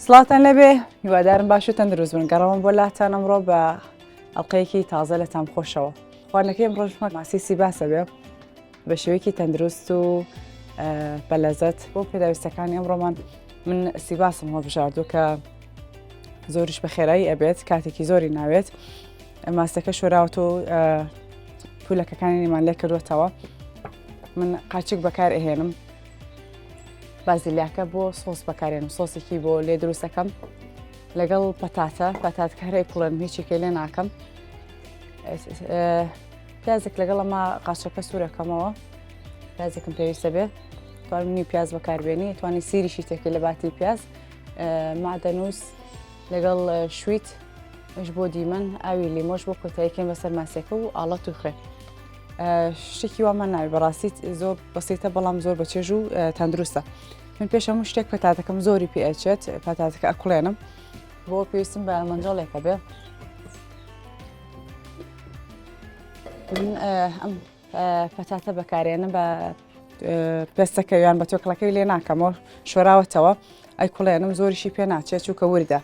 سڵاتان لەبێ هیوادارم باش و تەندروست بن گەڕەوەم بۆ لاتان ئەمڕۆ بە ئەڵلقەیەکی تازە لە تام خۆشەوە خواردنەکەی ڕۆژمە ماسیسی باسە بێ بە شێوەیەکی تەندروست و بەلەزەت بۆ پێداویستەکانی ئەمڕۆمان من سیباسم هەڵبژاردوو کە زۆریش بە خێرایی ئەبێت کاتێکی زۆری ناوێت ماستەکە شۆراوت و پولەکەکانیمان لێ کردوێتەوە من قاچک بەکار ئەهێنم بازیلیاکە بۆ سۆس بەکارێنم سۆسێکی بۆ لێ دروستەکەم لەگەڵ پەتاتکە هەرەی کوڵێن هیچیکە لێ ناکەم پیازێک لەگەڵ ئەمە قاچەکە سوورەکەمەوە پیازێکم پێویستە بێ تواننی پیاز بەکاربێنی توانی سیریشی تێکی لە باتی پیاز مادەنووس لەگەڵ شویت مش بۆ دیمەن ئاوی لیمۆش بۆ کۆتاییکەین بەسەر ماسێکە و ئاڵەت و خوێ شتێکی وامان ناوی بەڕاستی زۆر بەسیتە بەڵام زۆر بەچێژ و تەندروستە من پێش هەموو شتێک پەتاتەکەم زۆری پێ ئەچێت پەتاتەکە ئەکوڵێنم بۆ پێویستم بە مەنجەڵێکە بێ ئەم پەتاتە بەکارێنم بە پێستەکەویان بە تۆکڵەکەی لێ ناکەمەوە شۆراوەتەوە ئەیکوڵێنم زۆریشی پێ ناچێت چووکە وردە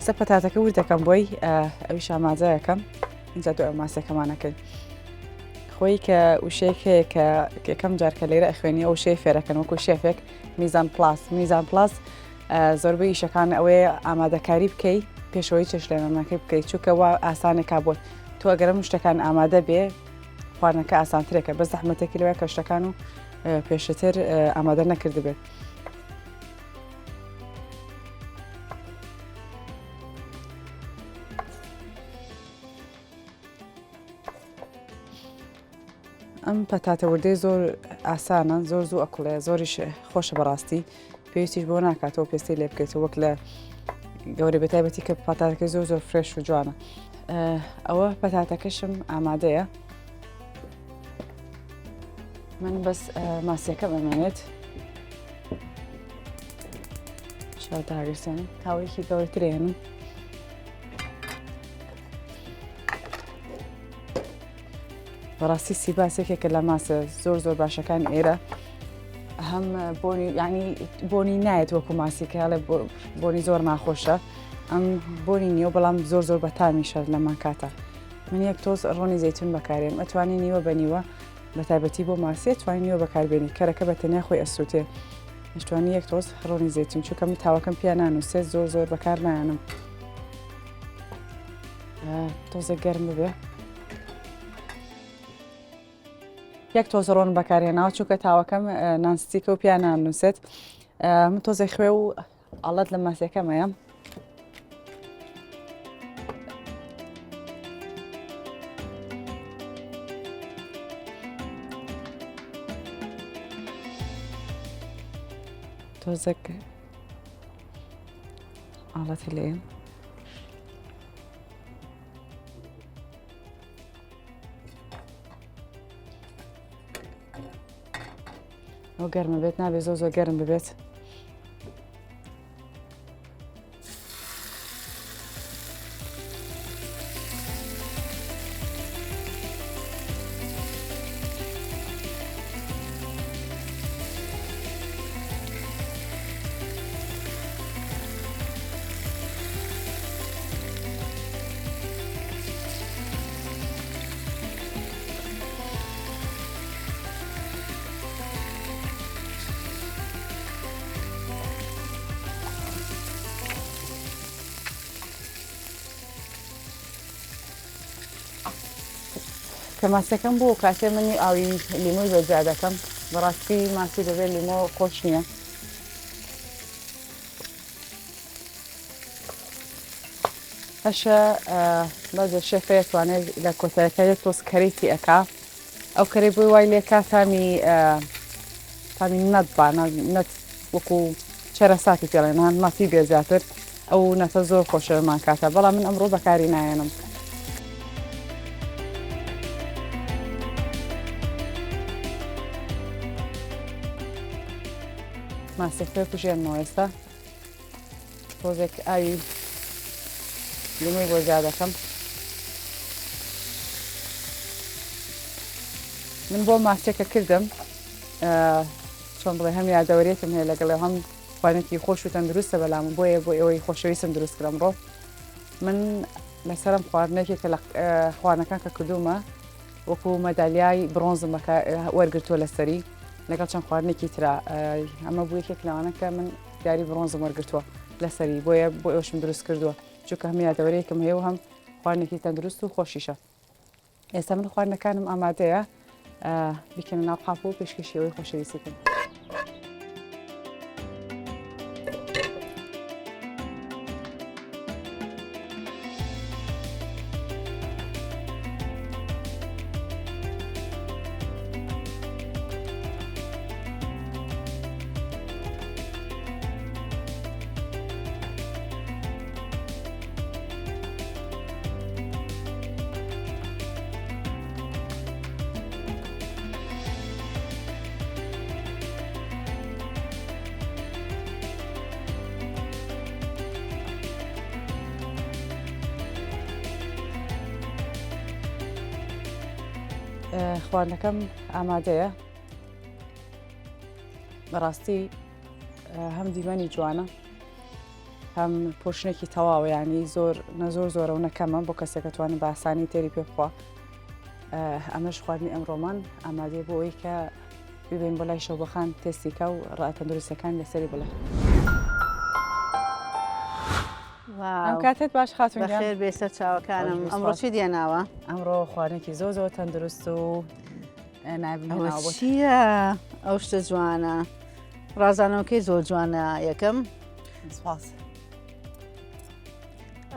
سە پەتاتەکە وردەکەم بۆی ئەویش ئاماجەیەکەم اینجا دوای ماسێکەمانەکەین خۆی کە وشەیەک هەیە کە یەکەم جار کە لێرە ئەخوێنی ئەو شەی فێرەکەن وەکو شێفێک میزان پلاس زۆربەی ئیشەکان ئەوەیە ئامادەکاری بکەی پێشەوەی چێشلێنانەکەی بکەیت چووکە وا ئاسانێکا بۆت تۆ ئەگەرم شتەکان ئامادە بێ خواردنەکە ئاسانترێکە بەس زەحمەتێکی لەوەیە کە شتەکان و پێشتر ئامادە نەکردبێت ئەم پەتاتە وردەی زۆر ئاسانە زۆر زوو ئەکوڵێ زۆریش خۆشە بەڕاستی پێویستیش بۆ ناکاتەوە پێستی لێ بکەیتەوە وەک لە گەورەی بەتایبەتی کە پەتاتەکەی زۆر فرێش و جوانە ئەوە پەتاتەکەشم ئامادەیە من بەس ماسیەکەم ئەمێنێت شاو داگرسێنم تاوەیەکی گەورەترێنم بەڕاستی سیباسێکێکە لە ماسە زۆر باشەکان ئێرە هەم بۆنی ینی بۆنی نایەت وەکو ماسیکە هەڵێ بۆنی زۆر ناخۆشە ئەم بۆنی نیوە بەڵام زۆر بەتامیشە لەمان کاتە من یەک تۆز ڕۆنی زەیتون بەکارێن ئەتوانی نیوە بە نیوە بە تایبەتی بۆ ماسیە توانی نیوە بەکاربێنی کەرەکە بە تەنیا خۆی ئەسووتێ شتوانی یەک تۆز ڕۆنی زەیتون چووکە من تاوەکەم پیان نانووسێت زۆر بەکار نایانم تۆزێک گەرم ببێ یەک تۆز ڕۆن بەکارهێناوە چووکە تاوەکەم نانستیکە و پیان نانووسێت من تۆزێک خوێ و ئاڵەت لە ماسیەکەمەیە تۆزێک ئاڵەتی لێ ئەو گەرمە بێت نابێت زۆر گەرم ببێت. کە ماسەکەم بوو کاتێ منی ئاوی لیمۆی بەجیا دەکەم بەڕاستی ماسی دەبێت لیمۆ خۆش نییە. هەشە بەزە شێفە دەتوانێت لە کۆتەرەکە تۆز کەرێتی ئەکا ئەو کەرەی بۆی وای لێکا تامی نەت وەکو چەرەساتی پێڵێنان ماسی بێزیاتر ئەو نەتە زۆر خۆشەمان کاتە بەڵام من ئەمڕۆ بەکاری نایەنم. ماسێکتر کوژێنمەوە ئێستا تۆزێک ئاوی لیمۆی بۆ زیاد دەکەم. من بۆ ماسێکە کردم چۆن بڵێ هەم یادەوەرێتم هەیە لەگەڵ هەم خوانێکی خۆش و تەندروستە بەلامم بۆیە بۆ ئێوەی خۆشەویستم دروست کردم ڕۆ من لەسەرم خواردنێکێکە لە خوانەکان کە کردومە وەکو مەدالیای برۆنزم وەرگرتووە لەسەری لەگەڵ چەند خواردنێکی ترا ئەمە بوو یەکێک لەوانە کە من دیاری برۆنزم وەرگرتووە لەسەری بۆیە بۆ ئێوەشم دروست کردووە چونکە هەم یادەوەرەیەکم هەیە و هەم خواردنێکی تەندروست و خۆشیشە. ئێستا من خواردنەکانم ئامادەیە بیکەنە ناو قاپ و پێشکەشیەوەی خۆشەویستیتم. خواردنەکەم ئامادەیە بەڕاستی هەم دیمەنی جوانە هەم پۆشنێکی تەواوە ینی زۆرە و نەکەمە بۆ کەسێک کە توانێت بە ئاسانی تێری پێ بخوا. ئەمەش خواردنی ئەمڕۆمان ئامادەیە بۆ ئەوەی کە ببین بۆ لای شەوبەخان تێستیکە و ڕائەتەندروستەکان لەسەری بڵێ. ئەم کاتێت باش خاتون بەخێر بێسەر چاوەکانم. ئەمڕۆ چی دێناوە؟ ئەمڕۆ خواردنێکی زۆر تەندروست و ئەوە چییە؟ ئەو شتە جوانە ڕازانەوەکەی زۆر جوانە. یەکەم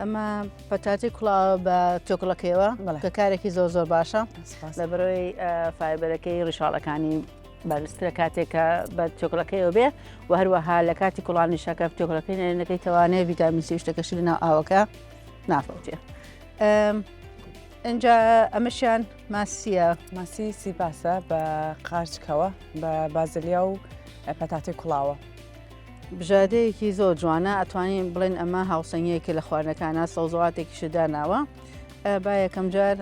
ئەمە پەتاتی کوڵاوە بە تۆکڵەکەیەوە کە کارێکی زۆر باشە لەبەرەوەی فایبەرەکەی ڕیشاڵەکانی بەرزترە کاتێکە بە تۆکڵەکەیەوە بێ و هەروەها لە کاتی کوڵانی شەکە تۆکڵەکەی نێنەکەی تەوانەیە ڤیتامین سی شتەکەشی لەناو ئاوەکە نافەوتێ. اینجا ئەمەشیان ماسیە ماسی سیباسە بە قارچکەوە بە بازلیا و پەتاتی کوڵاوە. بژادەیەکی زۆر جوانە ئەتوانین بڵێن ئەمە هاوسەنگەیەکی لە خواردنەکانە سەوزەڵاتێکیشە داناوە. با یەکەم جار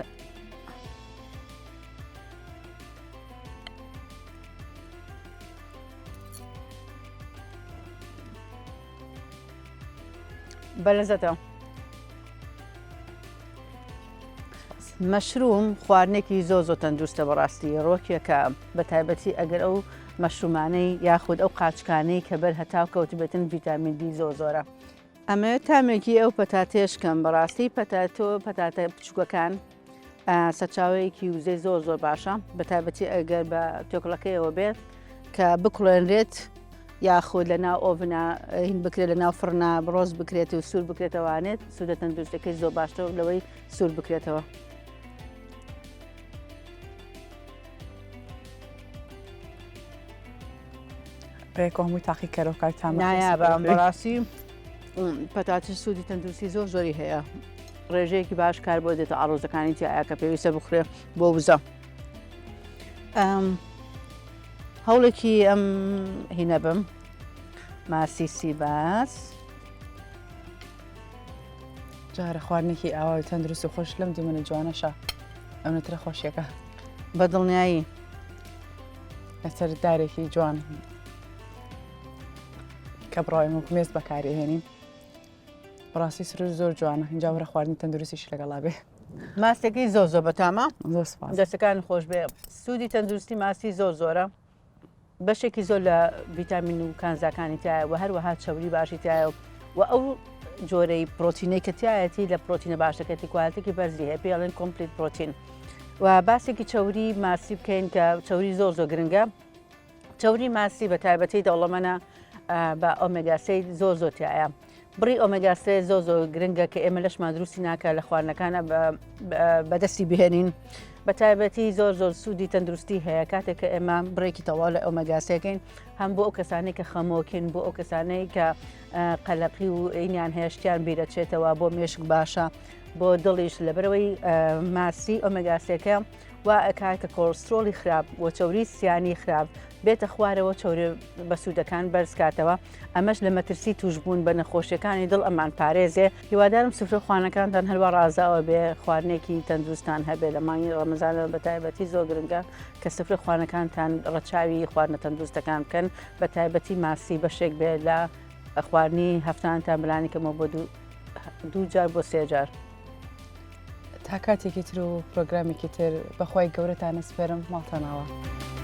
بەلەزەتە. مەشروم خواردنێکی زۆر تەندروستە بەڕاستی ڕۆکێکە بە تایبەتی ئەگەر ئەو مەشرومانەی یاخود ئەو قاچکانەی کە بەر هەتاو کەوتبێتن ڤیتامین دی زۆرە. ئەمەوێت تامێکی ئەو پەتاتێشکەم بەڕاستی پەتاتە بچووکەکان سەرچاوەیەکی وزەی زۆر باشە بە تایبەتی ئەگەر بە تۆکڵەکەیەوە بێت کە بکڵێنرێت یاخود لە ناو ئۆڤنا هین بکرێت لە ناو فڕنا بڕۆز بکرێت و سوور بکرێتەوانێت سوودە تەندروستەکەی زۆر باشتر لەوەی سوور بکرێتەوە. ڕێکۆ هەمووی تاقی کەرۆکای نایە بەڕاستی پەتاتی سوودی تەندروستی زۆری هەیە. ڕێژەیەکی باش کار بۆ دێتە ئاڵۆزەکانی تیایە کە پێویستە بخورێ بۆ وزە. هەوڵێکی ئەم هینە بم ماسی سیباس جارە خواردنێکی ئاوای تەندروست و خۆش لەم دیمەنە جوانەشە ئەم نەترە خۆشیەکە بە دڵنیایی لەسەر دارێکی جوان کە بڕای مێز بەکارهێنین بەڕاستی سر زۆر جوانە اینجا وەرە خواردنی تەندروستیش لەگەڵا بێ ماستێکی زۆر زۆر بەتامە زۆر سپاس دەستەکان خۆش بێ سوودی تەندروستی ماسی زۆر زۆرە بەشێکی زۆر لە ڤیتامین و کانزاکانی تایە و هەروەها چەوری باشی تایە و ئەو جۆرەی پرۆتینەی کە تایەتی لە پرۆتینە باشەکەتی کوالتێکی بەرزی هەیە پێڵێن کۆمپلیت پرۆتین و باسێکی چەوری ماسی بکەین کە چەوری زۆر زۆر گرنگە چەوری ماسی بە تایبەتی دەوڵەمەنە بە ئۆمێگا-3 زۆر زۆر تایە بڕی ئۆمێگا-3 زۆر زۆر گرنگە کە ئێمە لەشمان دروستی ناکە لە خواردنەکانە بەدەستی بهێنین بە تایبەتی زۆر زۆر سوودی تەندروستی هەیە کاتێک کە ئێمە بڕێکی تەواو لە ئۆمێگا-3کەین هەم بۆ ئەو کەسانەی کە خەمۆکن بۆ ئەو کەسانەی کە قەلەقی و عینیان هێشتیان بیرەچێتەوە بۆ مێشک باشە بۆ دڵیش لەبەرەوەی ماسی ئۆمێگا-3کە و ئەکات کە کۆلسترۆلی خراپ و چەوری سیانی خراپ بێتە خوارەوە چەوری بەسوودەکان بەرزکاتەوە ئەمەش لە مەترسی توشبوون بە نەخۆشیەکانی دڵ ئەمان پارێزێ هیوادارم سفرە خوانەکانتان هەروە ڕازاوە بێ خواردنێکی تەندروستان هەبێ لە مانگی ڕەمەزانە بە تایبەتی زۆر گرنگە کە سفرە خوانەکانتان ڕەچاوی خواردنە تەندروستەکان بکەن بە تایبەتی ماسی بەشێک بێ لە خواردنی هەفتانتان بلانی کەمەوە بۆ دوو جار بۆ 3 جار. تا کاتێکی تر و پرۆگرامێکی تر بەخوای گەورەتانە سپێرم ماڵتانەوە.